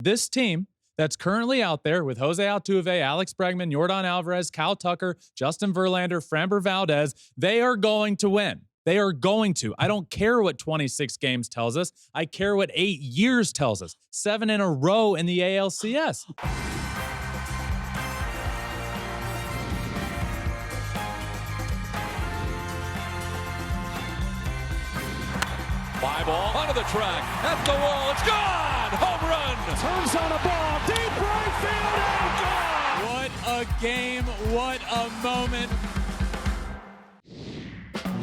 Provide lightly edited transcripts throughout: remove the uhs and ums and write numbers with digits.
This team that's currently out there with Jose Altuve, Alex Bregman, Yordan Alvarez, Kyle Tucker, Justin Verlander, Framber Valdez, they are going to win. They are going to. I don't care what 26 games tells us. I care what 8 years tells us. 7 in a row in the ALCS. Fly ball onto the track, at the wall, it's gone! Home run! Turns on a ball, deep right field, and gone! What a game, what a moment.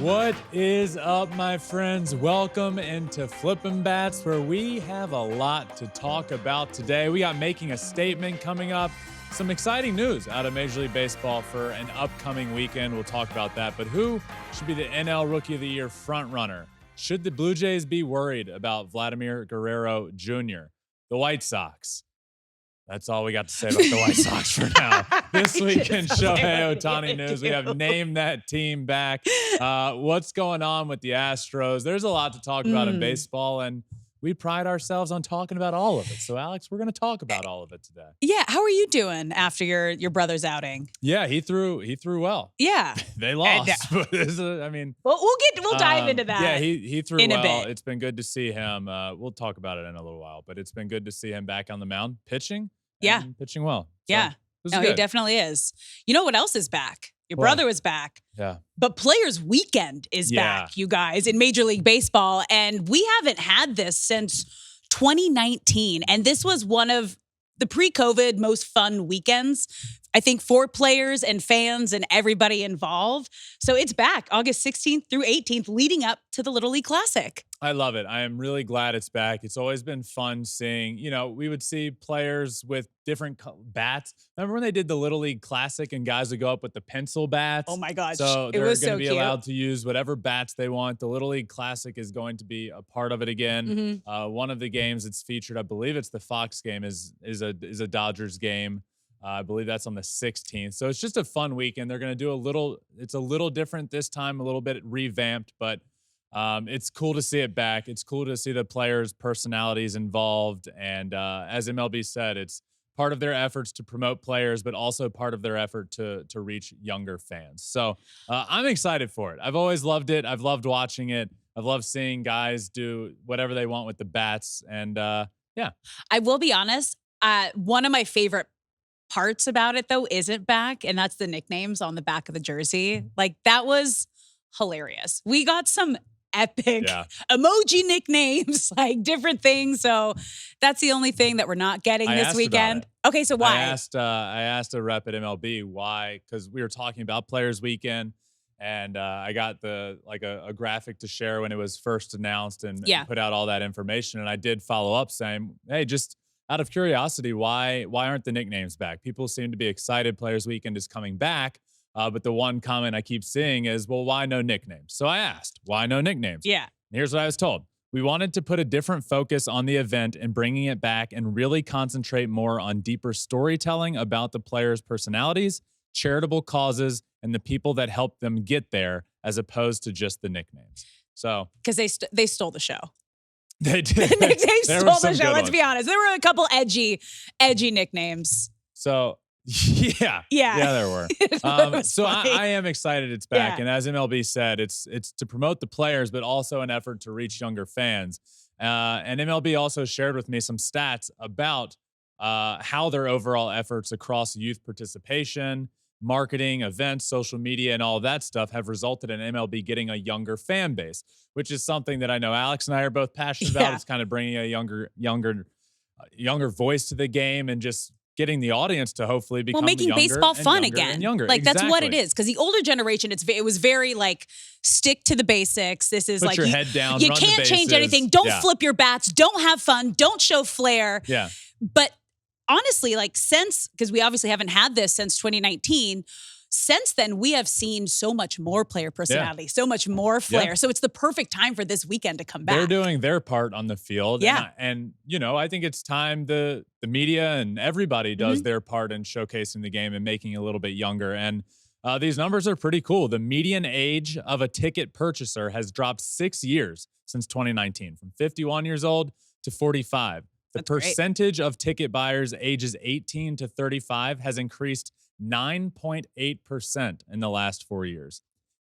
What is up, my friends? Welcome into Flippin' Bats, where we have a lot to talk about today. We got making a statement coming up. Some exciting news out of Major League Baseball for an upcoming weekend. We'll talk about that. But who should be the NL Rookie of the Year front runner? Should the Blue Jays be worried about Vladimir Guerrero Jr.? The White Sox. That's all we got to say about the White Sox for now. This week in Shohei Ohtani news, we have named that team back. What's going on with the Astros? There's a lot to talk about in baseball, and we pride ourselves on talking about all of it. So, Alex, we're going to talk about all of it today. Yeah, how are you doing after your brother's outing? Yeah, he threw well. Yeah, they lost. But I mean, we'll dive into that. Yeah, he threw in well. A bit. It's been good to see him. We'll talk about it in a little while, but it's been good to see him back on the mound pitching. Yeah, pitching well. So, yeah, no, he definitely is. You know what else is back? Your brother was back. Yeah. But Players Weekend is back, you guys, in Major League Baseball. And we haven't had this since 2019. And this was one of the pre-COVID most fun weekends, I think, for players and fans and everybody involved. So it's back August 16th through 18th, leading up to the Little League Classic. I love it. I am really glad it's back. It's always been fun seeing, we would see players with different bats. Remember when they did the Little League Classic and guys would go up with the pencil bats? Oh my gosh. So they're going to be allowed to use whatever bats they want. The Little League Classic is going to be a part of it again. One of the games it's featured, I believe it's the Fox game, is a Dodgers game. I believe that's on the 16th. So it's just a fun weekend. They're going to do it's a little different this time, a little bit revamped, but it's cool to see it back. It's cool to see the players' personalities involved. And as MLB said, it's part of their efforts to promote players, but also part of their effort to reach younger fans. So I'm excited for it. I've always loved it. I've loved watching it. I've loved seeing guys do whatever they want with the bats. And yeah. I will be honest. One of my favorite parts about it, though, isn't back. And that's the nicknames on the back of the jersey. Like, that was hilarious. We got some epic emoji nicknames, like different things. So that's the only thing that we're not getting this weekend. Okay, so why? I asked a rep at MLB why, because we were talking about Players Weekend, and I got a graphic to share when it was first announced and put out all that information. And I did follow up saying, hey, just out of curiosity, why aren't the nicknames back? People seem to be excited Players Weekend is coming back. But the one comment I keep seeing is, well, why no nicknames? So I asked, why no nicknames? Yeah. And here's what I was told. We wanted to put a different focus on the event and bringing it back and really concentrate more on deeper storytelling about the players' personalities, charitable causes, and the people that helped them get there, as opposed to just the nicknames. So because they stole the show. They did. They stole the show. Let's be honest. There were a couple edgy nicknames. So yeah, there were. So I am excited it's back, and as MLB said, it's to promote the players, but also an effort to reach younger fans. And MLB also shared with me some stats about how their overall efforts across youth participation, marketing, events, social media, and all of that stuff have resulted in MLB getting a younger fan base, which is something that I know Alex and I are both passionate about. It's kind of bringing a younger voice to the game and just getting the audience to hopefully become making baseball fun again. Like that's what it is. Because the older generation, it was very like stick to the basics. This is Put your head down. You run can't the change bases. anything. Don't flip your bats. Don't have fun. Don't show flair. Yeah. But honestly, because we obviously haven't had this since 2019. Since then, we have seen so much more player personality, so much more flair. So it's the perfect time for this weekend to come back. They're doing their part on the field. Yeah. And I think it's time the media and everybody does their part in showcasing the game and making it a little bit younger. And these numbers are pretty cool. The median age of a ticket purchaser has dropped 6 years since 2019, from 51 years old to 45. The That's great. percentage of ticket buyers ages 18 to 35 has increased 9.8% in the last 4 years.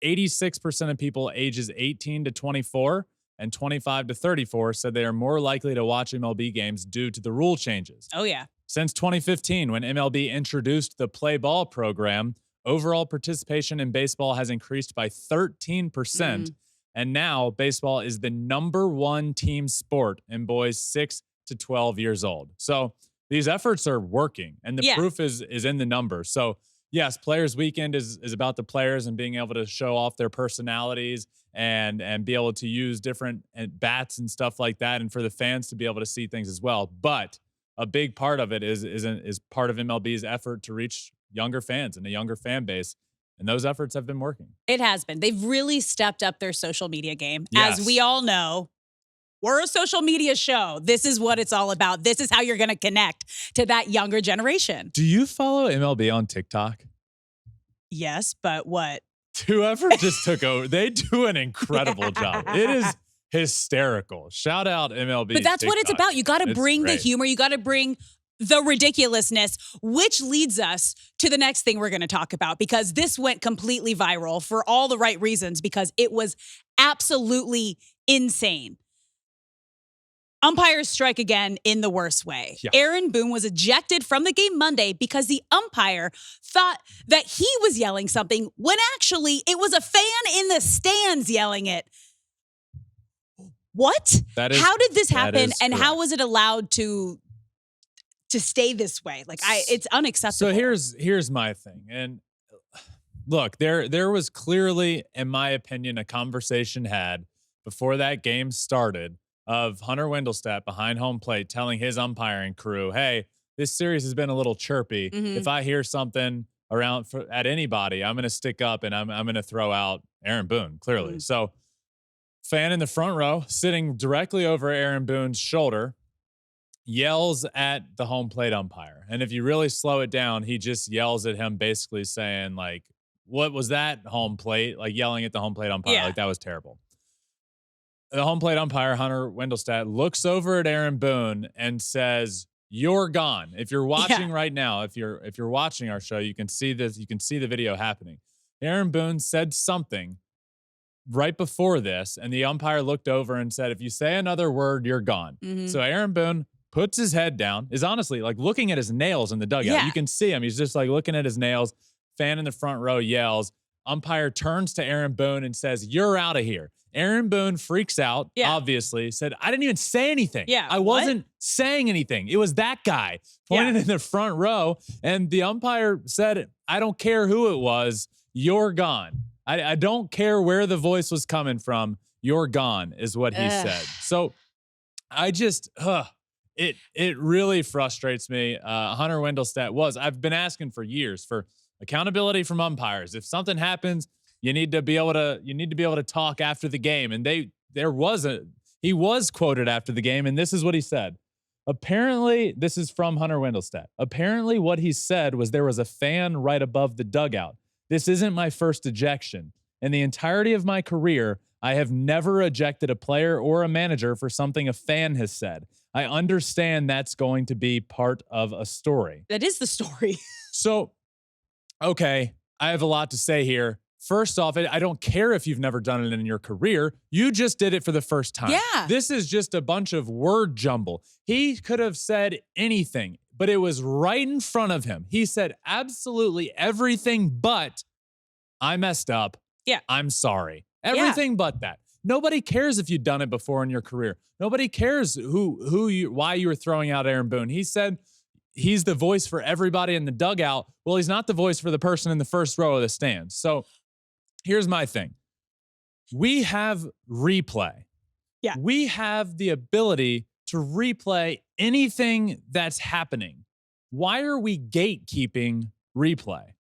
86% of people ages 18 to 24 and 25 to 34 said they are more likely to watch MLB games due to the rule changes. Oh, yeah. Since 2015, when MLB introduced the play ball program, overall participation in baseball has increased by 13%. And now baseball is the #1 team sport in boys 6 to 12 years old. So these efforts are working, and the proof is in the numbers. So yes, Players Weekend is about the players and being able to show off their personalities and be able to use different bats and stuff like that, and for the fans to be able to see things as well. But a big part of it is part of MLB's effort to reach younger fans and a younger fan base. And those efforts have been working. It has been. They've really stepped up their social media game. Yes. As we all know, we're a social media show. This is what it's all about. This is how you're going to connect to that younger generation. Do you follow MLB on TikTok? Yes, but what? Whoever just took over, they do an incredible job. It is hysterical. Shout out MLB. But that's what it's TikTok. about. You got to bring the humor. You got to bring the ridiculousness, which leads us to the next thing we're going to talk about, because this went completely viral for all the right reasons, because it was absolutely insane. Umpires strike again in the worst way. Yeah. Aaron Boone was ejected from the game Monday because the umpire thought that he was yelling something when actually it was a fan in the stands yelling it. What? How did this happen, and how was it allowed to stay this way? Like, it's unacceptable. So here's my thing. And look, there was clearly, in my opinion, a conversation had before that game started of Hunter Wendelstedt behind home plate telling his umpiring crew, hey, this series has been a little chirpy. If I hear something around at anybody, I'm going to stick up and I'm going to throw out Aaron Boone, clearly. So fan in the front row sitting directly over Aaron Boone's shoulder yells at the home plate umpire. And if you really slow it down, he just yells at him, basically saying, like, what was that, home plate? Like, yelling at the home plate umpire. Like, that was terrible. The home plate umpire, Hunter Wendelstedt, looks over at Aaron Boone and says, you're gone. If you're watching right now, if you're watching our show, you can see this. You can see the video happening. Aaron Boone said something right before this, and the umpire looked over and said, if you say another word, you're gone. So Aaron Boone puts his head down, is honestly like looking at his nails in the dugout. You can see him. He's just like looking at his nails. Fan in the front row yells. Umpire turns to Aaron Boone and says, you're out of here. Aaron Boone freaks out, obviously, said, I didn't even say anything. I wasn't saying anything. It was that guy pointed in the front row. And the umpire said, I don't care who it was. You're gone. I don't care where the voice was coming from. You're gone is what he said. So I just, it really frustrates me. Hunter Wendelstedt I've been asking for years for accountability from umpires. If something happens, you need to be able to talk after the game. And he was quoted after the game, and this is what he said. Apparently, this is from Hunter Wendelstedt. Apparently what he said was there was a fan right above the dugout. This isn't my first ejection. In the entirety of my career, I have never ejected a player or a manager for something a fan has said. I understand that's going to be part of a story. That is the story. So, okay, I have a lot to say here. First off, I don't care if you've never done it in your career. You just did it for the first time. Yeah. This is just a bunch of word jumble. He could have said anything, but it was right in front of him. He said absolutely everything but, I messed up. Yeah. I'm sorry. Everything but that. Nobody cares if you've done it before in your career. Nobody cares why you were throwing out Aaron Boone. He said he's the voice for everybody in the dugout. Well, he's not the voice for the person in the first row of the stands. So here's my thing. We have replay. Yeah. We have the ability to replay anything that's happening. Why are we gatekeeping replay?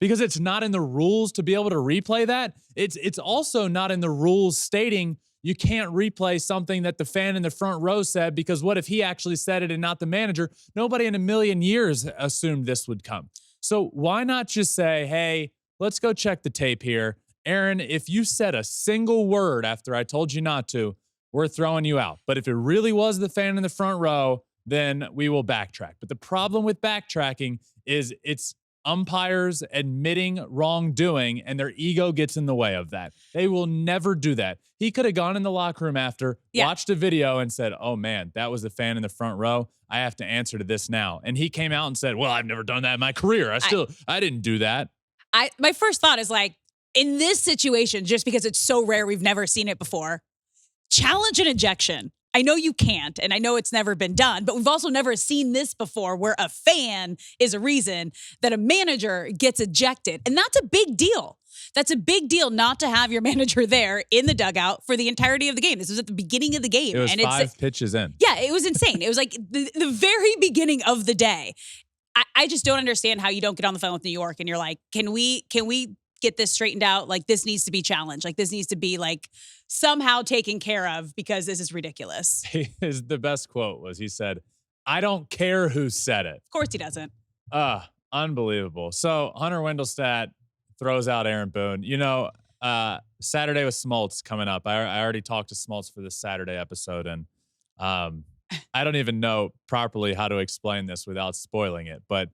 Because it's not in the rules to be able to replay that. It's also not in the rules stating you can't replay something that the fan in the front row said, because what if he actually said it and not the manager? Nobody in a million years assumed this would come. So why not just say, hey, let's go check the tape here. Aaron, if you said a single word after I told you not to, we're throwing you out. But if it really was the fan in the front row, then we will backtrack. But the problem with backtracking is it's umpires admitting wrongdoing, and their ego gets in the way of that. They will never do that. He could have gone in the locker room after, watched a video, and said, oh, man, that was the fan in the front row. I have to answer to this now. And he came out and said, well, I've never done that in my career. I didn't do that. My first thought is like, in this situation, just because it's so rare, we've never seen it before, challenge an ejection. I know you can't, and I know it's never been done, but we've also never seen this before where a fan is a reason that a manager gets ejected. And that's a big deal. That's a big deal not to have your manager there in the dugout for the entirety of the game. This was at the beginning of the game. It was 5 pitches in. Yeah, it was insane. It was like the very beginning of the day. I just don't understand how you don't get on the phone with New York and you're like, can we get this straightened out? Like, this needs to be challenged. Like, this needs to be like somehow taken care of because this is ridiculous. The best quote was, he said, I don't care who said it. Of course he doesn't. Unbelievable. So Hunter Wendelstedt throws out Aaron Boone. You know, Saturday with Smoltz coming up. I already talked to Smoltz for this Saturday episode, and I don't even know properly how to explain this without spoiling it. But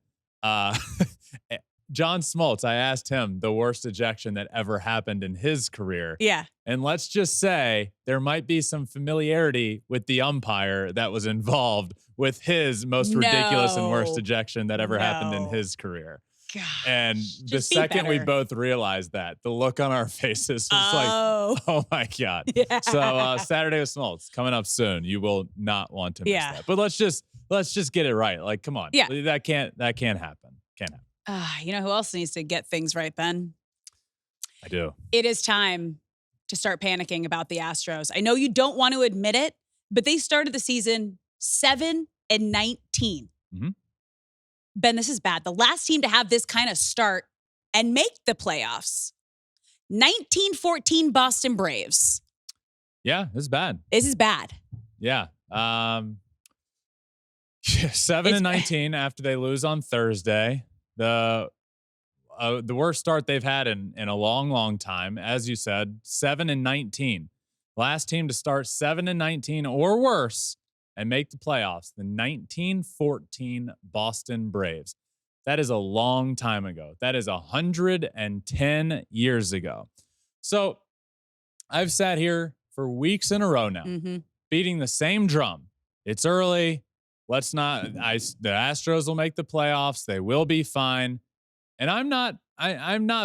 John Smoltz, I asked him the worst ejection that ever happened in his career. Yeah. And let's just say there might be some familiarity with the umpire that was involved with his most ridiculous and worst ejection that ever happened in his career. God, and the second we both realized that, the look on our faces was like, oh my God. Yeah. So Saturday with Smoltz coming up soon. You will not want to miss that. But let's just get it right. Like, come on. Yeah. That can't happen. Can't happen. You know who else needs to get things right, Ben? I do. It is time to start panicking about the Astros. I know you don't want to admit it, but they started the season 7-19. Mm-hmm. Ben, this is bad. The last team to have this kind of start and make the playoffs. 1914 Boston Braves. Yeah, this is bad. This is bad. Yeah. 7-19 after they lose on Thursday. The worst start they've had in a long, long time. As you said, 7-19. Last team to start 7-19 or worse and make the playoffs, the 1914 Boston Braves. That is a long time ago. That is 110 years ago. So I've sat here for weeks in a row now, beating the same drum. It's early. The Astros will make the playoffs. They will be fine. And I'm not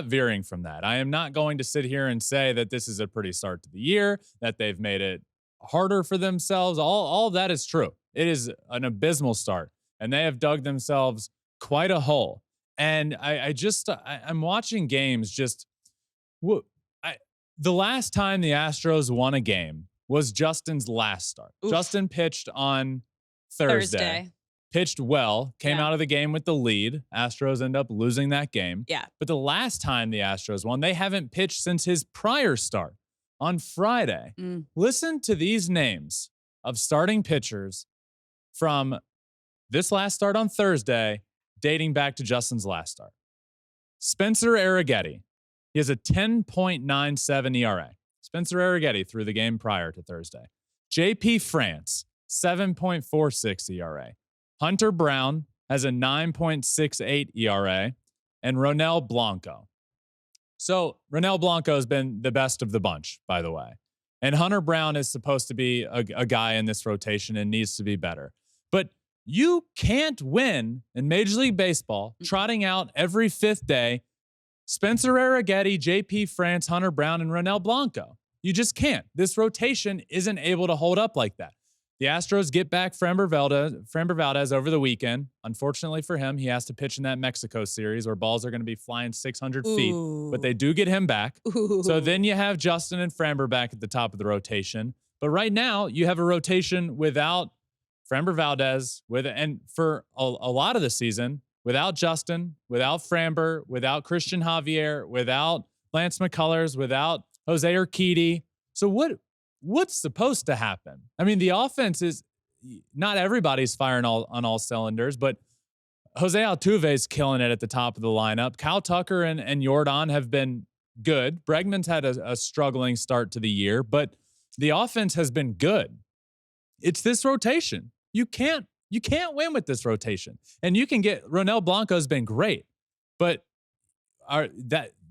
veering from that. I am not going to sit here and say that this is a pretty start to the year, that they've made it harder for themselves. All of that is true. It is an abysmal start, and they have dug themselves quite a hole. And I'm watching games. The last time the Astros won a game was Justin's last start. Oof. Justin pitched on Thursday. Pitched well, came out of the game with the lead. Astros end up losing that game. Yeah. But the last time the Astros won, they haven't pitched since his prior start on Friday. Listen to these names of starting pitchers from this last start on Thursday, dating back to Justin's last start. Spencer Arrighetti. He has a 10.97 ERA. Spencer Arrighetti threw the game prior to Thursday. J.P. France, 7.46 ERA. Hunter Brown has a 9.68 ERA, and Ronel Blanco. So Ronel Blanco has been the best of the bunch, by the way. And Hunter Brown is supposed to be a guy in this rotation and needs to be better. But you can't win in Major League Baseball trotting out every fifth day Spencer Arrighetti, J.P. France, Hunter Brown, and Ronel Blanco. You just can't. This rotation isn't able to hold up like that. The Astros get back Framber Valdez over the weekend. Unfortunately for him, he has to pitch in that Mexico series where balls are going to be flying 600 feet. But they do get him back. So then you have Justin and Framber back at the top of the rotation. But right now, you have a rotation without Framber Valdez, and for a lot of the season, without Justin, without Framber, without Christian Javier, without Lance McCullers, without Jose Urquidy. So what's supposed to happen? I mean, the offense is not everybody's firing on all cylinders, but Jose Altuve is killing it at the top of the lineup. Kyle Tucker and Jordan have been good. Bregman's had a struggling start to the year, but the offense has been good. It's this rotation. You can't You can't win with this rotation. And you can get Ronel Blanco's been great, but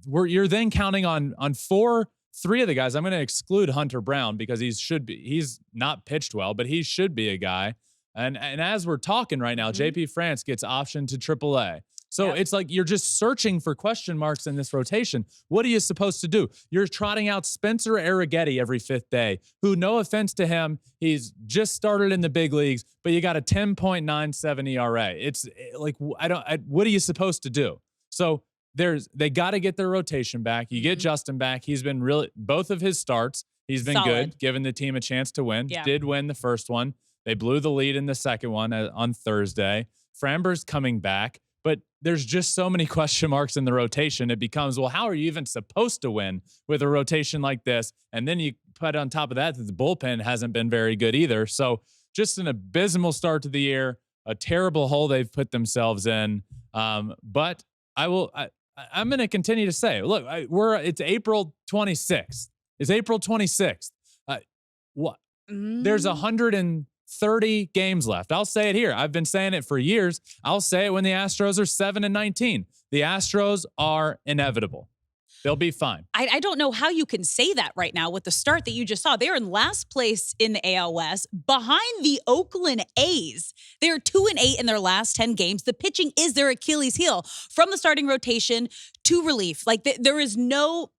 you're then counting on 3 of the guys. I'm going to exclude Hunter Brown because he's not pitched well, but he should be a guy. And as we're talking right now, JP France gets optioned to AAA. So it's like you're just searching for question marks in this rotation. What are you supposed to do? You're trotting out Spencer Arrighetti every 5th day, who, no offense to him, he's just started in the big leagues, but you got a 10.97 ERA. It's like, what are you supposed to do? So they got to get their rotation back. You get Justin back. He's been both of his starts, he's been good, giving the team a chance to win. Yeah. Did win the first one. They blew the lead in the second one on Thursday. Framber's coming back. But there's just so many question marks in the rotation. It becomes, well, how are you even supposed to win with a rotation like this? And then you put on top of that the bullpen hasn't been very good either. So just an abysmal start to the year, a terrible hole they've put themselves in. But I'm going to continue to say, look, it's April 26th. It's April 26th. There's 130 games left. I'll say it here. I've been saying it for years. I'll say it when the Astros are 7-19. The Astros are inevitable. They'll be fine. I don't know how you can say that right now with the start that you just saw. They're in last place in the AL West behind the Oakland A's. They're 2-8 in their last 10 games. The pitching is their Achilles heel from the starting rotation to relief. Like there is no,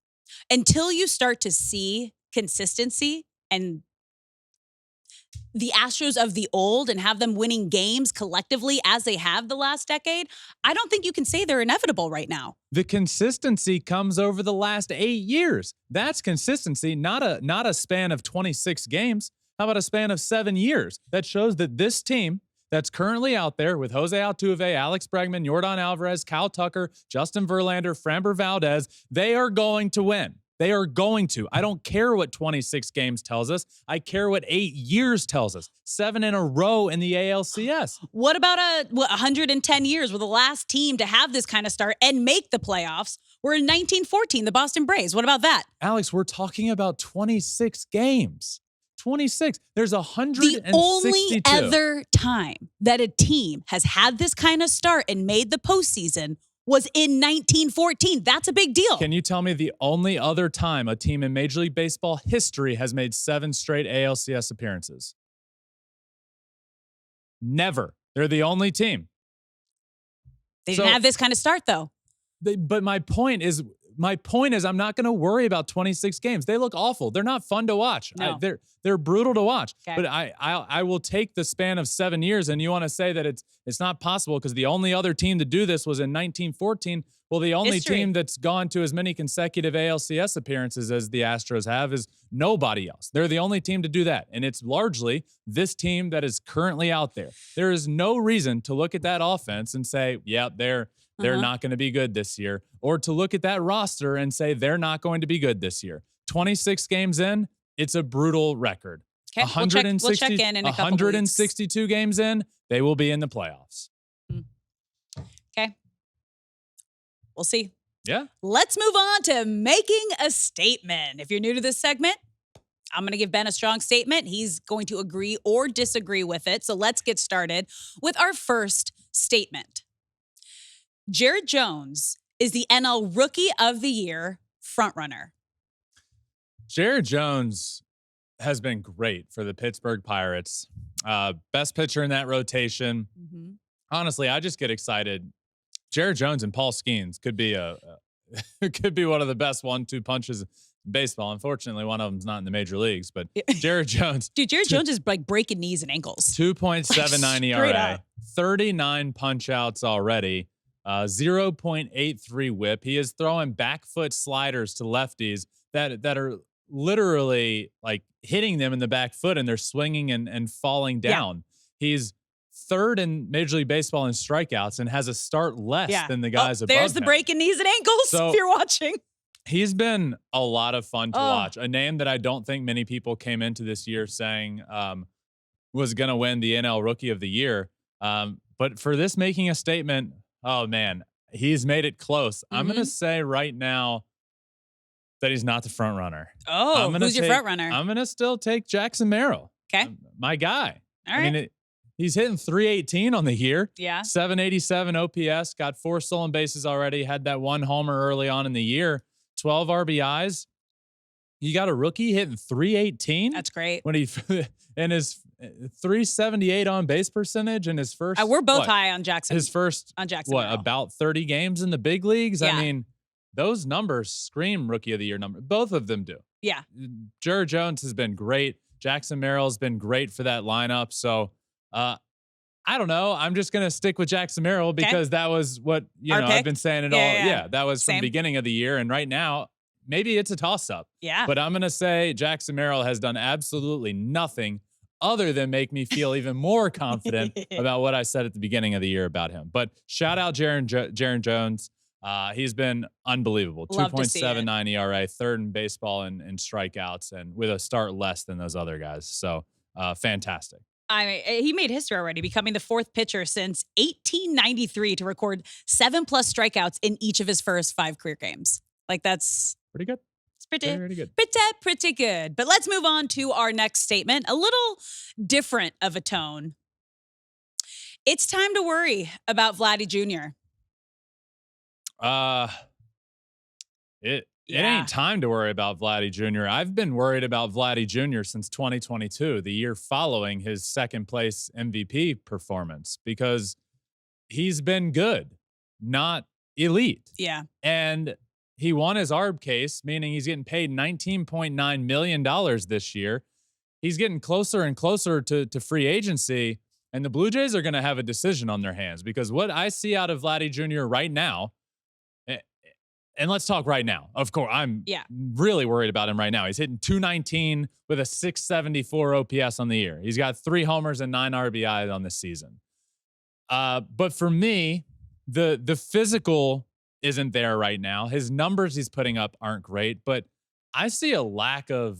until you start to see consistency and the Astros of the old and have them winning games collectively as they have the last decade, I don't think you can say they're inevitable right now. The consistency comes over the last 8 years. That's consistency, not a span of 26 games. How about a span of 7 years? That shows that this team that's currently out there with Jose Altuve, Alex Bregman, Yordan Alvarez, Kyle Tucker, Justin Verlander, Framber Valdez, they are going to win. They are going to. I don't care what 26 games tells us. I care what 8 years tells us. 7 in a row in the ALCS. What about 110 years? We're the last team to have this kind of start and make the playoffs. We're in 1914, the Boston Braves. What about that? Alex, we're talking about 26 games. 26. There's 162. The only other time that a team has had this kind of start and made the postseason was in 1914. That's a big deal. Can you tell me the only other time a team in Major League Baseball history has made 7 straight ALCS appearances? Never. They're the only team. They didn't have this kind of start, though. But my point is I'm not going to worry about 26 games. They look awful. They're not fun to watch. No. They're brutal to watch. Okay. But I will take the span of 7 years, and you want to say that it's not possible because the only other team to do this was in 1914. Well, the only team that's gone to as many consecutive ALCS appearances as the Astros have is nobody else. They're the only team to do that, and it's largely this team that is currently out there. There is no reason to look at that offense and say, yeah, they're not going to be good this year, or to look at that roster and say they're not going to be good this year. 26 games in, it's a brutal record. Okay, we'll check in a couple 162 games in, they will be in the playoffs. Okay. We'll see. Yeah. Let's move on to making a statement. If you're new to this segment, I'm going to give Ben a strong statement. He's going to agree or disagree with it. So let's get started with our first statement. Jared Jones is the NL Rookie of the Year frontrunner. Jared Jones has been great for the Pittsburgh Pirates. Best pitcher in that rotation. Mm-hmm. Honestly, I just get excited. Jared Jones and Paul Skeens could be could be one of the best 1-2 punches in baseball. Unfortunately, one of them's not in the major leagues, but Jared Jones. Dude, Jared Jones is like breaking knees and ankles. 2.79 ERA, 39 punch outs already. 0.83 whip. He is throwing back foot sliders to lefties that are literally like hitting them in the back foot, and they're swinging and falling down. Yeah. He's third in Major League Baseball in strikeouts and has a start less than the guys above him. There's the breaking knees and ankles if you're watching. He's been a lot of fun to watch. A name that I don't think many people came into this year saying was going to win the NL Rookie of the Year. But for this making a statement, oh, man, he's made it close. Mm-hmm. I'm going to say right now that he's not the front runner. Oh, who's your front runner? I'm going to still take Jackson Merrill. Okay. My guy. All right. I mean, He's hitting 318 on the year. Yeah. 787 OPS, got 4 stolen bases already, had that 1 homer early on in the year, 12 RBIs. You got a rookie hitting 318? That's great. When he and his 378 on base percentage in his first. We're both high on Jackson. His first on Jackson. About 30 games in the big leagues? Yeah. I mean, those numbers scream rookie of the year number. Both of them do. Yeah. Jerry Jones has been great. Jackson Merrill's been great for that lineup. So I don't know. I'm just going to stick with Jackson Merrill because that was what, I've been saying it all. Yeah, that was from the beginning of the year. And right now, maybe it's a toss-up. Yeah. But I'm going to say Jackson Merrill has done absolutely nothing other than make me feel even more confident about what I said at the beginning of the year about him. But shout out Jaron Jones. He's been unbelievable. 2.79 ERA, third in baseball in strikeouts, and with a start less than those other guys. So fantastic. I mean, he made history already, becoming the 4th pitcher since 1893 to record 7+ strikeouts in each of his first 5 career games. Like, that's pretty good. It's pretty good. Pretty good. But let's move on to our next statement. A little different of a tone. It's time to worry about Vladdy Jr. It ain't time to worry about Vladdy Jr. I've been worried about Vladdy Jr. since 2022, the year following his second place MVP performance, because he's been good, not elite. Yeah. And he won his ARB case, meaning he's getting paid $19.9 million this year. He's getting closer and closer to free agency, and the Blue Jays are going to have a decision on their hands, because what I see out of Vladdy Jr. right now, and let's talk right now. Of course, I'm really worried about him right now. He's hitting 219 with a 674 OPS on the year. He's got 3 homers and 9 RBIs on this season. But for me, the physical isn't there right now. His numbers he's putting up aren't great, but I see a lack of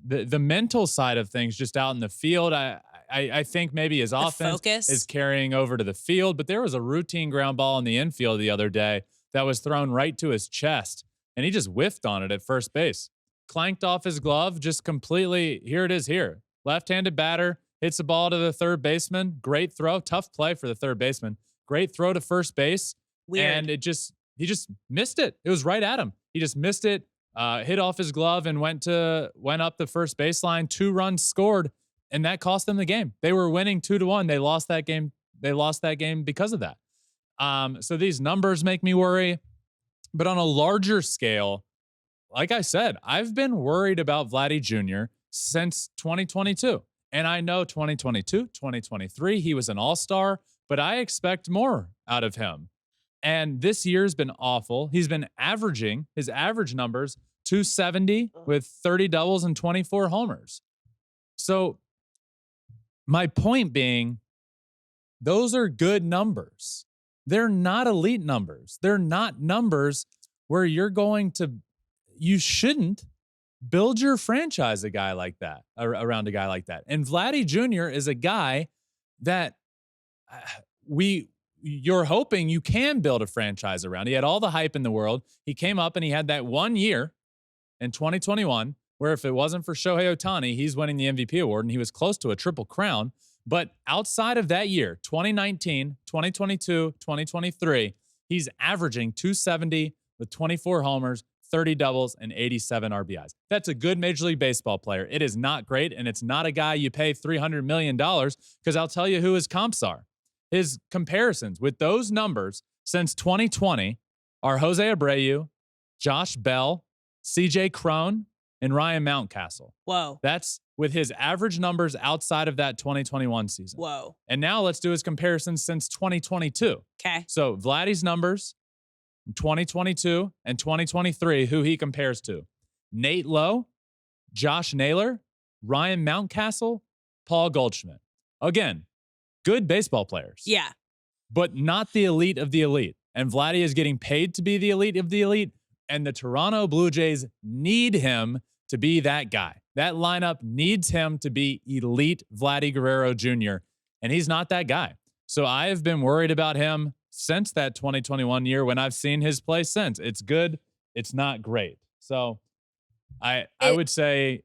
the mental side of things just out in the field. I think maybe his offense is carrying over to the field, but there was a routine ground ball in the infield the other day that was thrown right to his chest, and he just whiffed on it at first base. Clanked off his glove, just completely, here it is here. Left-handed batter, hits the ball to the third baseman. Great throw, tough play for the third baseman. Great throw to first base. Weird. And he just missed it. It was right at him. He just missed it, hit off his glove, and went up the first baseline. 2 runs scored, and that cost them the game. They were winning 2-1. They lost that game. They lost that game because of that. So these numbers make me worry. But on a larger scale, like I said, I've been worried about Vladdy Jr. since 2022. And I know 2022, 2023, he was an all-star, but I expect more out of him. And this year's been awful. He's been averaging, his average numbers, 270 with 30 doubles and 24 homers. So my point being, those are good numbers. They're not elite numbers. They're not numbers where you shouldn't build your franchise around a guy like that. And Vladdy Jr. is a guy that you're hoping you can build a franchise around. He had all the hype in the world. He came up and he had that 1 year in 2021 where if it wasn't for Shohei Ohtani, he's winning the MVP award, and he was close to a triple crown. But outside of that year, 2019, 2022, 2023, he's averaging 270 with 24 homers, 30 doubles, and 87 RBIs. That's a good Major League Baseball player. It is not great, and it's not a guy you pay $300 million, because I'll tell you who his comps are. His comparisons with those numbers since 2020 are Jose Abreu, Josh Bell, CJ Cron, and Ryan Mountcastle. Whoa. That's with his average numbers outside of that 2021 season. Whoa. And now let's do his comparisons since 2022. Okay. So Vladdy's numbers in 2022 and 2023, who he compares to: Nate Lowe, Josh Naylor, Ryan Mountcastle, Paul Goldschmidt. Again, good baseball players. Yeah. But not the elite of the elite. And Vladdy is getting paid to be the elite of the elite. And the Toronto Blue Jays need him to be that guy. That lineup needs him to be elite Vladimir Guerrero Jr., and he's not that guy. So I have been worried about him since that 2021 year when I've seen his play since. It's good. It's not great. So I would say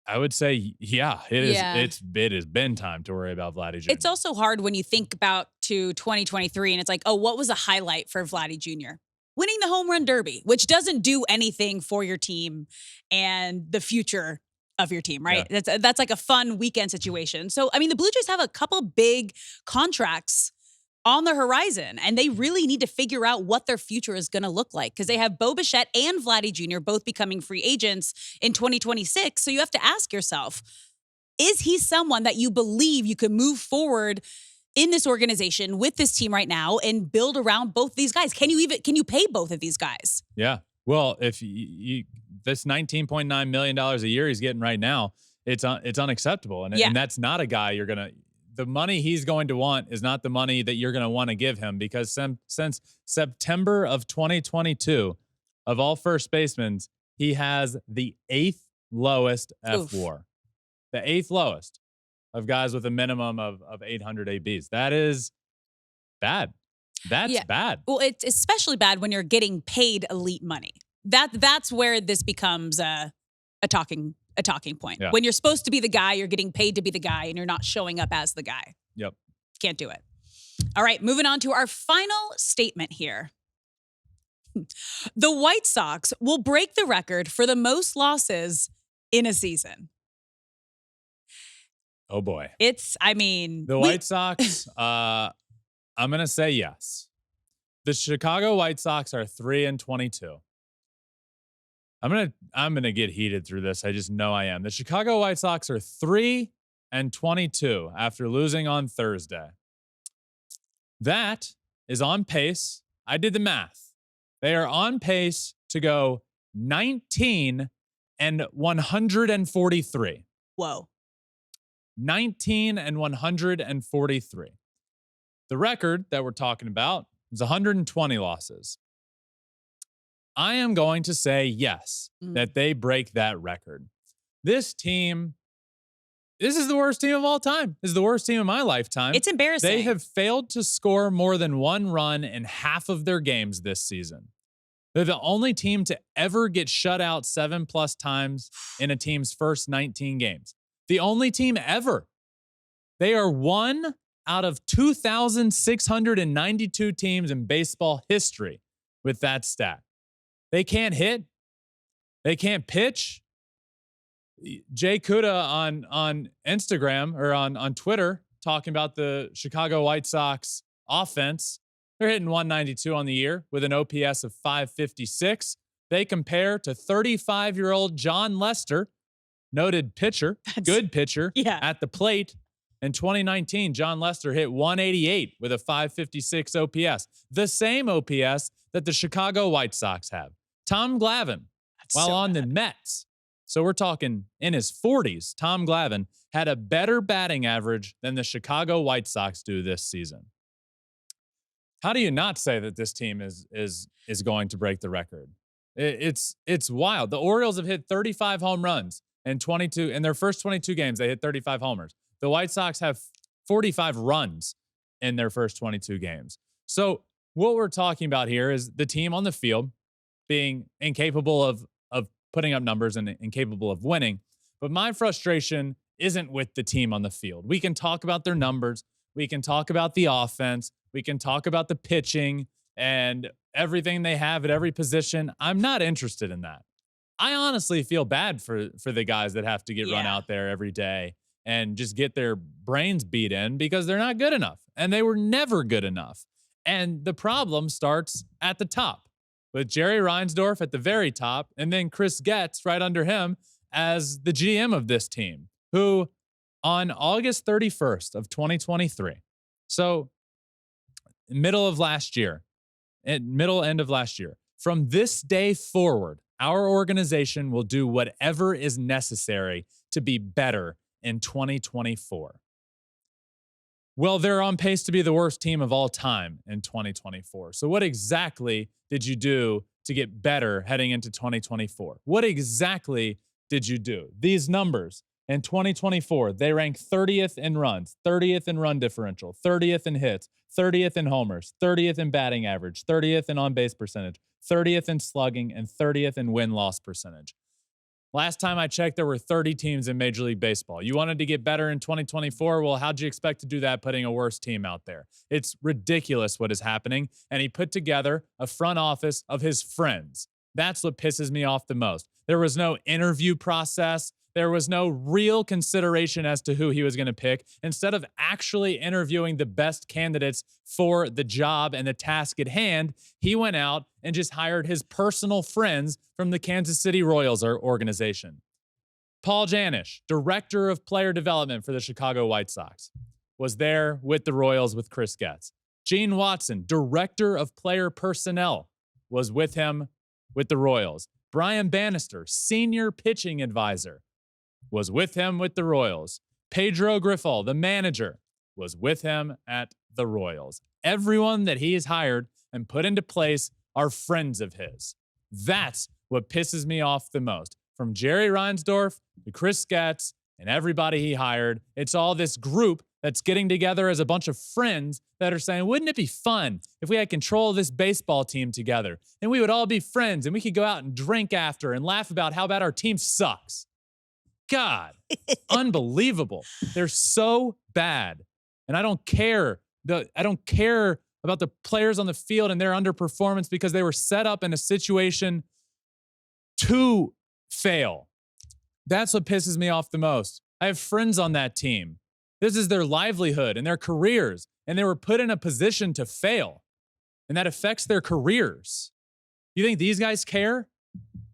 I would say, yeah, it is. Yeah. It has been time to worry about Vladdy Jr. It's also hard when you think about to 2023 and it's like, oh, what was a highlight for Vladdy Jr.? Winning the home run derby, which doesn't do anything for your team and the future of your team, right? Yeah. That's like a fun weekend situation. So, I mean, the Blue Jays have a couple big contracts on the horizon, and they really need to figure out what their future is going to look like because they have Bo Bichette and Vladdy Jr. both becoming free agents in 2026. So you have to ask yourself, is he someone that you believe you could move forward in this organization with this team right now and build around both these guys? Can you pay both of these guys? Yeah. Well, if you this $19.9 million a year he's getting right now, it's unacceptable. And that's not a guy the money he's going to want is not the money that you're going to want to give him because since September of 2022, of all first basemen, he has the 8th lowest F-WAR. The 8th lowest of guys with a minimum of 800 ABs. That is bad. That's bad. Well, it's especially bad when you're getting paid elite money. That's where this becomes a talking point. Yeah. When you're supposed to be the guy, you're getting paid to be the guy, and you're not showing up as the guy. Yep. Can't do it. All right, moving on to our final statement here. The White Sox will break the record for the most losses in a season. Oh boy. The White Sox, I'm going to say yes. The Chicago White Sox are 3-22. I'm gonna get heated through this. I just know I am. The Chicago White Sox are 3-22 after losing on Thursday. That is on pace. I did the math. They are on pace to go 19-143. Whoa. 19-143. The record that we're talking about is 120 losses. I am going to say yes, that they break that record. This team, this is the worst team of all time. This is the worst team of my lifetime. It's embarrassing. They have failed to score more than one run in half of their games this season. They're the only team to ever get shut out 7+ times in a team's first 19 games. The only team ever. They are one out of 2,692 teams in baseball history with that stat. They can't hit. They can't pitch. Jay Kuda on Instagram or on Twitter talking about the Chicago White Sox offense. They're hitting 192 on the year with an OPS of 556. They compare to 35-year-old John Lester, noted pitcher, good pitcher at the plate. In 2019, John Lester hit 188 with a 556 OPS, the same OPS that the Chicago White Sox have. Tom Glavine, on the Mets, so we're talking in his 40s, Tom Glavine had a better batting average than the Chicago White Sox do this season. How do you not say that this team is going to break the record? It's wild. The Orioles have hit 35 home runs in their first 22 games. They hit 35 homers. The White Sox have 45 runs in their first 22 games. So what we're talking about here is the team on the field being incapable of putting up numbers and incapable of winning. But my frustration isn't with the team on the field. We can talk about their numbers. We can talk about the offense. We can talk about the pitching and everything they have at every position. I'm not interested in that. I honestly feel bad for the guys that have to get run out there every day and just get their brains beat in because they're not good enough. And they were never good enough. And the problem starts at the top with Jerry Reinsdorf at the very top and then Chris Getz right under him as the GM of this team, who on August 31st of 2023, so end of last year, from this day forward, our organization will do whatever is necessary to be better in 2024. Well, they're on pace to be the worst team of all time in 2024. So what exactly did you do to get better heading into 2024? What exactly did you do? These numbers in 2024, they rank 30th in runs, 30th in run differential, 30th in hits, 30th in homers, 30th in batting average, 30th in on-base percentage, 30th in slugging, and 30th in win-loss percentage. Last time I checked, there were 30 teams in Major League Baseball. You wanted to get better in 2024? Well, how'd you expect to do that putting a worse team out there? It's ridiculous what is happening. And he put together a front office of his friends. That's what pisses me off the most. There was no interview process. There was no real consideration as to who he was going to pick. Instead of actually interviewing the best candidates for the job and the task at hand, he went out and just hired his personal friends from the Kansas City Royals organization. Paul Janish, director of player development for the Chicago White Sox, was there with the Royals with Chris Getz. Gene Watson, director of player personnel, was with him with the Royals. Brian Bannister, senior pitching advisor, was with him with the Royals. Pedro Grifol, the manager, was with him at the Royals. Everyone that he has hired and put into place are friends of his. That's what pisses me off the most. From Jerry Reinsdorf to Chris Getz and everybody he hired, it's all this group that's getting together as a bunch of friends that are saying, wouldn't it be fun if we had control of this baseball team together and we would all be friends and we could go out and drink after and laugh about how bad our team sucks. God, unbelievable. They're so bad. And I don't care. I don't care about the players on the field and their underperformance because they were set up in a situation to fail. That's what pisses me off the most. I have friends on that team. This is their livelihood and their careers, and they were put in a position to fail, and that affects their careers. You think these guys care?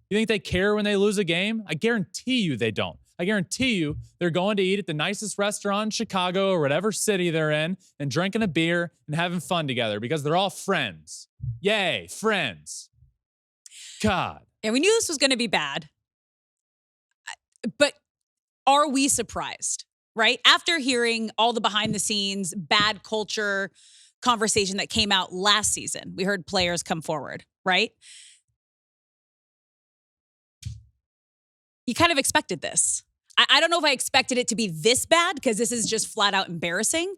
You think they care when they lose a game? I guarantee you they don't. I guarantee you they're going to eat at the nicest restaurant in Chicago or whatever city they're in and drinking a beer and having fun together because they're all friends. Yay, friends. God. And we knew this was going to be bad. But are we surprised, right? After hearing all the behind the scenes, bad culture conversation that came out last season, we heard players come forward, right? You kind of expected this. I don't know if I expected it to be this bad because this is just flat out embarrassing,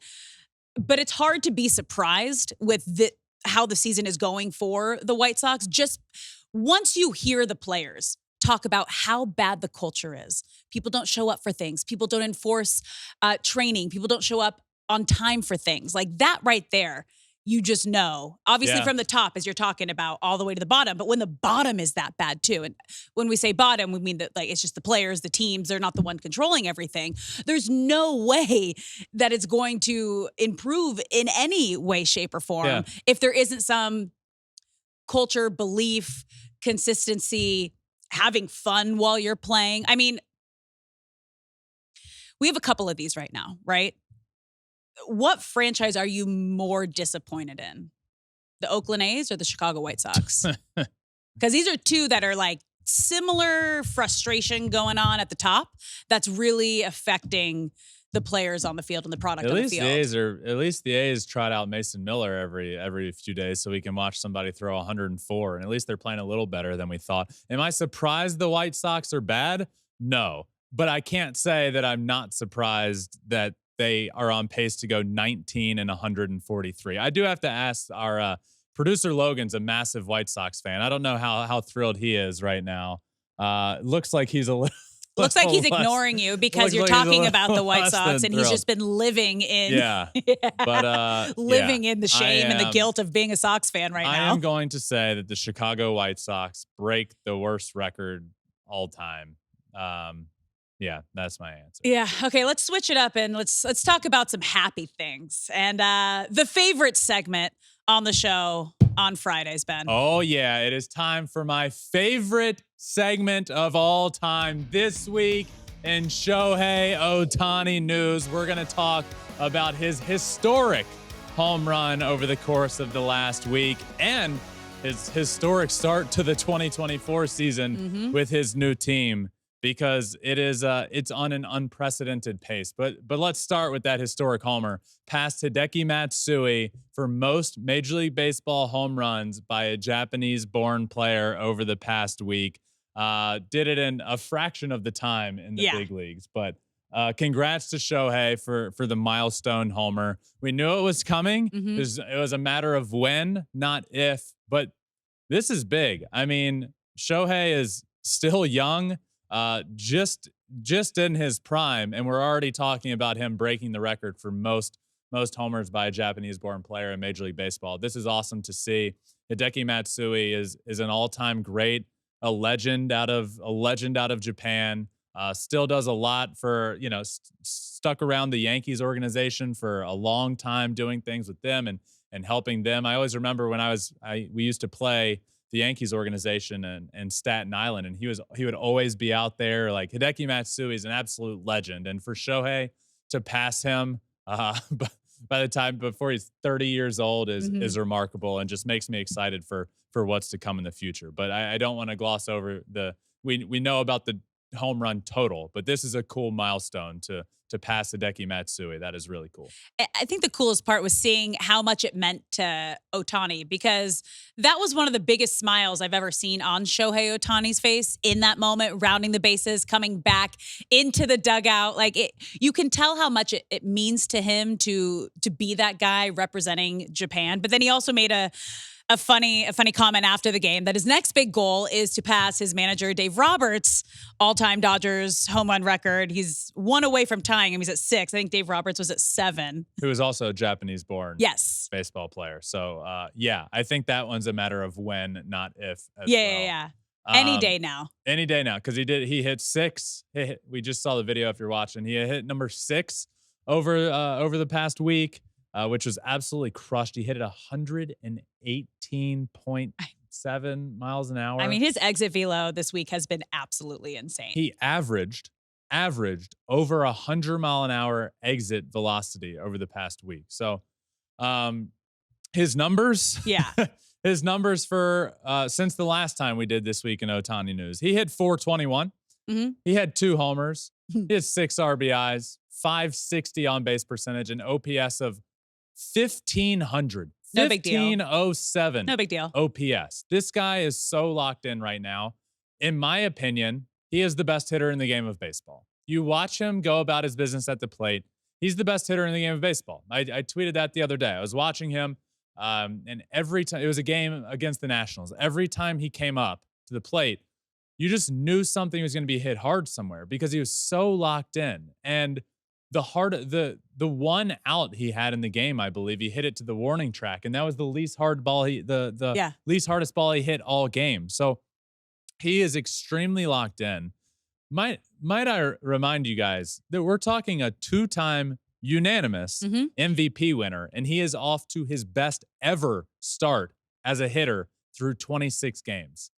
but it's hard to be surprised with how the season is going for the White Sox. Just once you hear the players talk about how bad the culture is, people don't show up for things, people don't enforce training, people don't show up on time for things, like that right there, you just know. Obviously from the top, as you're talking about, all the way to the bottom. But when the bottom is that bad too, and when we say bottom, we mean that like it's just the players, the teams, they're not the one controlling everything. There's no way that it's going to improve in any way, shape, or form if there isn't some culture, belief, consistency, having fun while you're playing. I mean, we have a couple of these right now, right? What franchise are you more disappointed in? The Oakland A's or the Chicago White Sox? Because these are two that are like similar frustration going on at the top that's really affecting the players on the field and the product on the field. At least the A's trot out Mason Miller every few days so we can watch somebody throw 104. And at least they're playing a little better than we thought. Am I surprised the White Sox are bad? No. But I can't say that I'm not surprised that they are on pace to go 19 and 143. I do have to ask our producer Logan's a massive White Sox fan. I don't know how thrilled he is right now. Looks like he's a little. Looks like he's ignoring you because you're talking about the White Sox and he's just been living in living in the shame and the guilt of being a Sox fan right now. I am going to say that the Chicago White Sox break the worst record all time. Yeah, that's my answer. Yeah. Okay, let's switch it up and let's talk about some happy things. And the favorite segment on the show on Fridays, Ben. Oh, yeah. It is time for my favorite segment of all time this week in Shohei Ohtani news. We're going to talk about his historic home run over the course of the last week and his historic start to the 2024 season with his new team. Because it's on an unprecedented pace. But let's start with that historic homer. Passed Hideki Matsui for most Major League Baseball home runs by a Japanese-born player over the past week. Did it in a fraction of the time in the big leagues. But congrats to Shohei for the milestone homer. We knew it was coming. It was a matter of when, not if. But this is big. I mean, Shohei is still young. just in his prime, and we're already talking about him breaking the record for most homers by a Japanese-born player in Major League Baseball. This is awesome to see. Hideki Matsui is an all-time great, a legend out of Japan. Still does a lot for, stuck around the Yankees organization for a long time, doing things with them and helping them. I always remember when we used to play the Yankees organization in Staten Island, and he would always be out there. Like, Hideki Matsui is an absolute legend, and for Shohei to pass him by the time before he's 30 years old is remarkable, and just makes me excited for what's to come in the future. But I don't want to gloss over we know about the home run total, but this is a cool milestone to pass Hideki Matsui. That is really cool. I think the coolest part was seeing how much it meant to Ohtani, because that was one of the biggest smiles I've ever seen on Shohei Ohtani's face in that moment, rounding the bases, coming back into the dugout. Like, you can tell how much it means to him to be that guy representing Japan. But then he also made a funny comment after the game that his next big goal is to pass his manager Dave Roberts' all-time Dodgers home run record. He's one away from tying him. He's at 6. I think Dave Roberts was at 7. Who is also a Japanese-born yes baseball player. So I think that one's a matter of when, not if. Yeah. Any day now. Any day now, because he hit 6. We just saw the video if you're watching. He hit number 6 over the past week. Which was absolutely crushed. He hit it 118.7 miles an hour. I mean, his exit velo this week has been absolutely insane. He averaged over 100-mile-an-hour exit velocity over the past week. So, his numbers, his numbers for since the last time we did This Week in Ohtani News, he hit 421. He had 2 homers. He had 6 RBIs, 560 on base percentage, an OPS of 1,500. No big deal. 1507. No big deal. OPS. This guy is so locked in right now. In my opinion, he is the best hitter in the game of baseball. You watch him go about his business at the plate. He's the best hitter in the game of baseball. I tweeted that the other day. I was watching him, and every time, it was a game against the Nationals. Every time he came up to the plate, you just knew something was going to be hit hard somewhere because he was so locked in. And the one out he had in the game, I believe, he hit it to the warning track, and that was the least hard ball least hardest ball he hit all game. So he is extremely locked in. Might I remind you guys that we're talking a 2-time unanimous MVP winner, and he is off to his best ever start as a hitter through 26 games.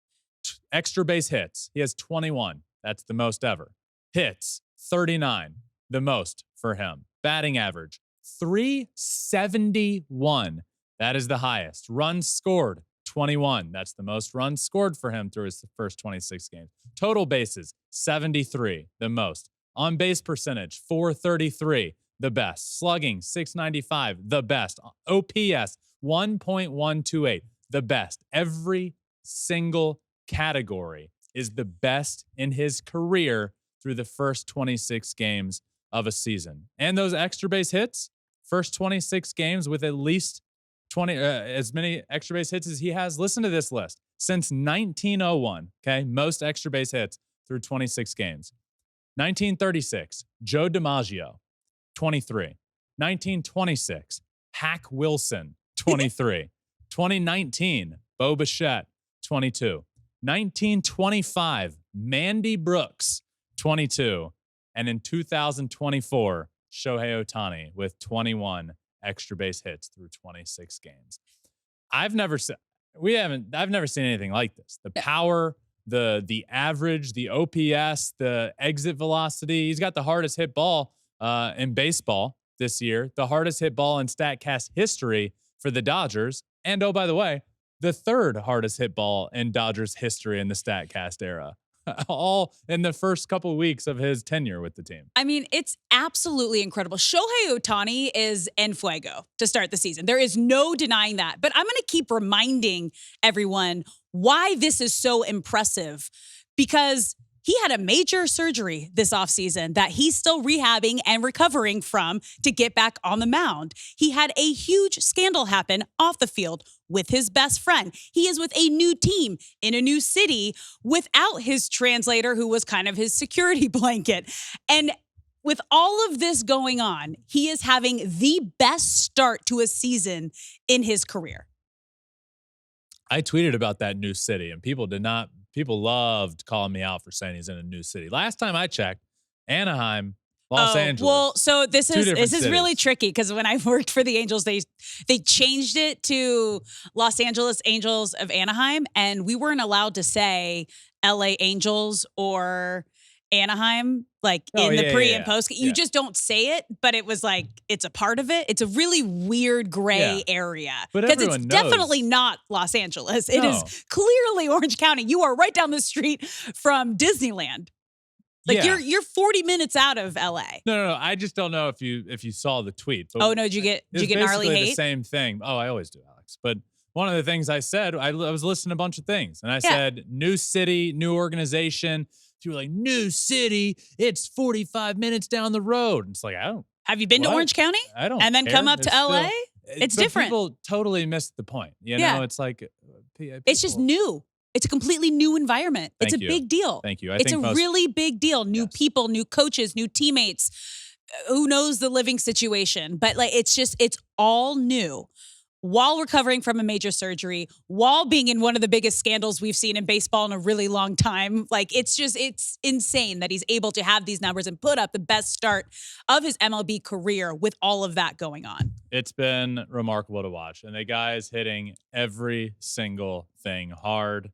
Extra base hits, he has 21. That's the most ever. Hits, 39. The most for him. Batting average, 371. That is the highest. Runs scored, 21. That's the most runs scored for him through his first 26 games. Total bases, 73. The most. On base percentage, 433. The best. Slugging, 695. The best. OPS, 1.128. The best. Every single category is the best in his career through the first 26 games of a season. And those extra base hits, first 26 games with at least 20 as many extra base hits as he has. Listen to this list. Since 1901, okay, most extra base hits through 26 games. 1936, Joe DiMaggio, 23. 1926, Hack Wilson, 23. 2019, Bo Bichette, 22. 1925, Mandy Brooks, 22. And in 2024, Shohei Ohtani with 21 extra base hits through 26 games. I've never seen anything like this. The power, the average, the OPS, the exit velocity. He's got the hardest hit ball in baseball this year, the hardest hit ball in StatCast history for the Dodgers. And oh, by the way, the 3rd hardest hit ball in Dodgers history in the StatCast era. All in the first couple of weeks of his tenure with the team. I mean, it's absolutely incredible. Shohei Ohtani is en fuego to start the season. There is no denying that. But I'm going to keep reminding everyone why this is so impressive, because He had a major surgery this offseason that he's still rehabbing and recovering from to get back on the mound. He had a huge scandal happen off the field with his best friend. He is with a new team in a new city without his translator, who was kind of his security blanket. And with all of this going on, he is having the best start to a season in his career. I tweeted about that new city, and people loved calling me out for saying he's in a new city. Last time I checked, Anaheim, Los Angeles. Well, so this is cities. really tricky because when I worked for the Angels, they changed it to Los Angeles Angels of Anaheim, and we weren't allowed to say LA Angels or Anaheim, like in the pre and post. You just don't say it, but it was like, it's a part of it. It's a really weird gray area. Because it's definitely not Los Angeles. It is clearly Orange County. You are right down the street from Disneyland. Like you're 40 minutes out of LA. No. I just don't know if you saw the tweet. But oh no, did you get gnarly hate? The same thing. Oh, I always do, Alex. But one of the things I said, I was listening to a bunch of things, and I said, new city, new organization. You were like, new city, it's 45 minutes down the road. It's like, I don't. Have you been to Orange County? I don't. And then come up to LA? It's different. People totally missed the point. You know, it's like. It's just new. It's a completely new environment. It's a big deal. Thank you. It's a really big deal. New people, new coaches, new teammates. Who knows the living situation? But like, it's all new. While recovering from a major surgery, while being in one of the biggest scandals we've seen in baseball in a really long time. Like, it's insane that he's able to have these numbers and put up the best start of his MLB career with all of that going on. It's been remarkable to watch. And the guy is hitting every single thing hard.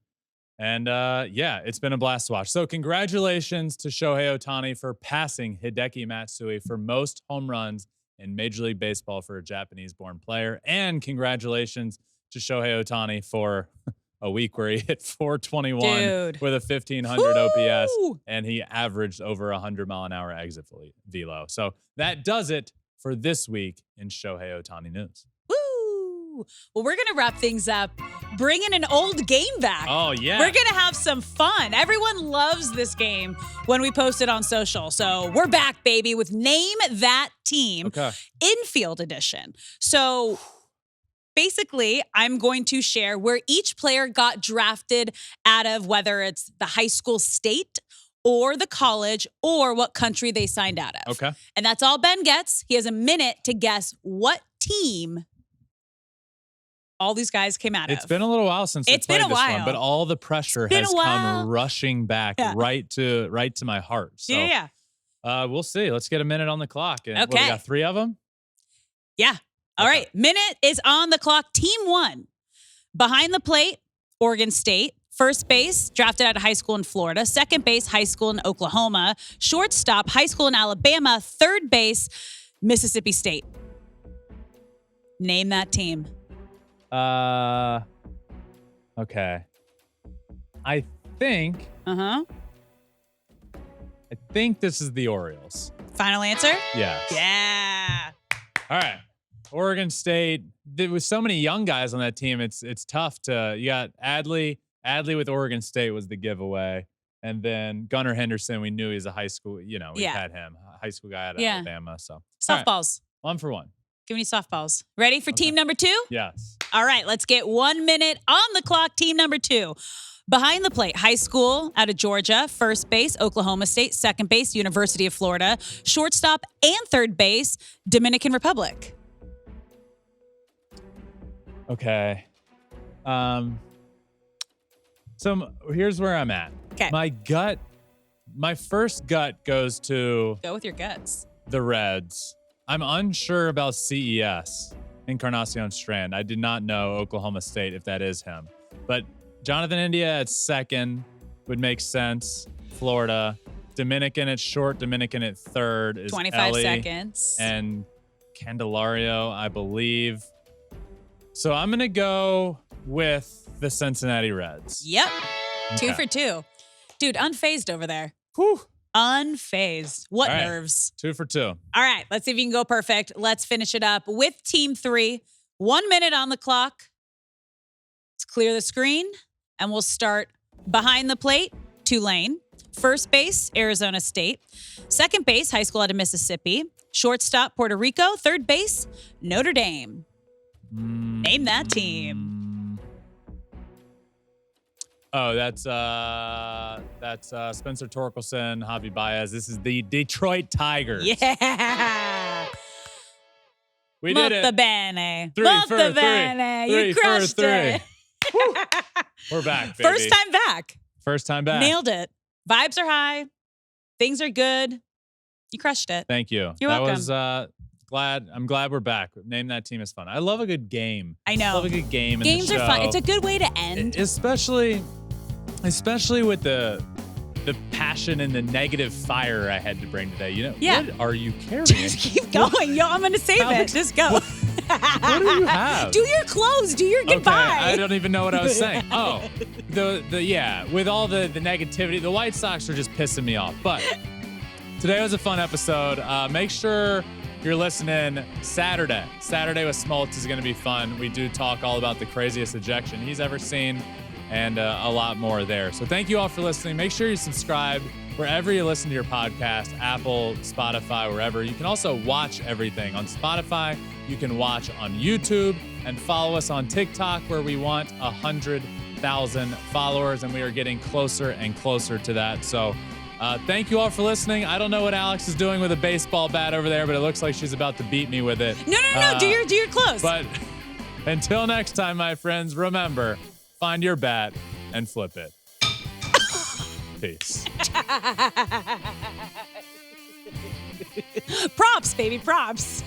And it's been a blast to watch. So congratulations to Shohei Ohtani for passing Hideki Matsui for most home runs in Major League Baseball for a Japanese-born player. And congratulations to Shohei Ohtani for a week where he hit 421 with a 1,500 OPS, and he averaged over 100-mile-an-hour exit velo. So that does it for this week in Shohei Ohtani news. Woo! Well, we're going to wrap things up, bringing an old game back. Oh, yeah. We're going to have some fun. Everyone loves this game when we post it on social. So we're back, baby, with Name That Team, Infield Edition. So basically, I'm going to share where each player got drafted out of, whether it's the high school state or the college or what country they signed out of. Okay. And that's all Ben gets. He has a minute to guess what team all these guys came out of. It's been a little while since we played this one, but all the pressure has come rushing back right to my heart. So, we'll see. Let's get a minute on the clock. And we got 3 of them? Yeah. All right. Minute is on the clock. Team 1. Behind the plate, Oregon State. First base, drafted out of high school in Florida. Second base, high school in Oklahoma. Shortstop, high school in Alabama. Third base, Mississippi State. Name that team. Okay. I think this is the Orioles. Final answer? Yeah. Yeah. All right. Oregon State. There was so many young guys on that team. It's tough to. You got Adley. Adley with Oregon State was the giveaway, and then Gunnar Henderson. We knew he was a high school. We had him, high school guy out of Alabama. So softballs. Right. 1 for 1. Give me softballs. Ready for team number 2? Yes. All right, let's get 1 minute on the clock. Team number 2. Behind the plate, high school out of Georgia. First base, Oklahoma State. Second base, University of Florida. Shortstop and third base, Dominican Republic. Okay. So here's where I'm at. Okay. My first gut goes to... Go with your guts. The Reds. I'm unsure about CES, Encarnacion Strand. I did not know Oklahoma State, if that is him. But Jonathan India at second would make sense. Florida. Dominican at short. Dominican at third is 25 Ellie seconds. And Candelario, I believe. So I'm going to go with the Cincinnati Reds. Yep. 2 for 2. Dude, unfazed over there. Whew. Unfazed. What nerves? 2 for 2. All right. Let's see if you can go perfect. Let's finish it up with team 3. 1 minute on the clock. Let's clear the screen and we'll start behind the plate, Tulane. First base, Arizona State. Second base, high school out of Mississippi. Shortstop, Puerto Rico. Third base, Notre Dame. Name that team. Oh, that's Spencer Torkelson, Javi Baez. This is the Detroit Tigers. Yeah. We did it. Molto bene. Three Molto for bene. three You for crushed three. it. We're back, baby. First time back. First time back. Nailed it. Vibes are high. Things are good. You crushed it. Thank you. You're that welcome. was I'm glad we're back. Name that team is fun. I love a good game. I know. I love a good game. Games are fun. It's a good way to end. Especially with the passion and the negative fire I had to bring today. You know, Yeah. What are you carrying? Just keep going. Yo, I'm going to save Alex, it. Just go. What do you have? Do your close. Do your goodbye. Okay, I don't even know what I was saying. Oh, with all the negativity, the White Sox are just pissing me off. But today was a fun episode. Make sure you're listening Saturday. Saturday with Smoltz is going to be fun. We do talk all about the craziest ejection he's ever seen and a lot more there. So thank you all for listening. Make sure you subscribe wherever you listen to your podcast, Apple, Spotify, wherever. You can also watch everything on Spotify. You can watch on YouTube and follow us on TikTok, where we want 100,000 followers, and we are getting closer and closer to that. So thank you all for listening. I don't know what Alex is doing with a baseball bat over there, but it looks like she's about to beat me with it. No. Do your close. But until next time, my friends, remember, find your bat and flip it. Peace. Props, baby, props.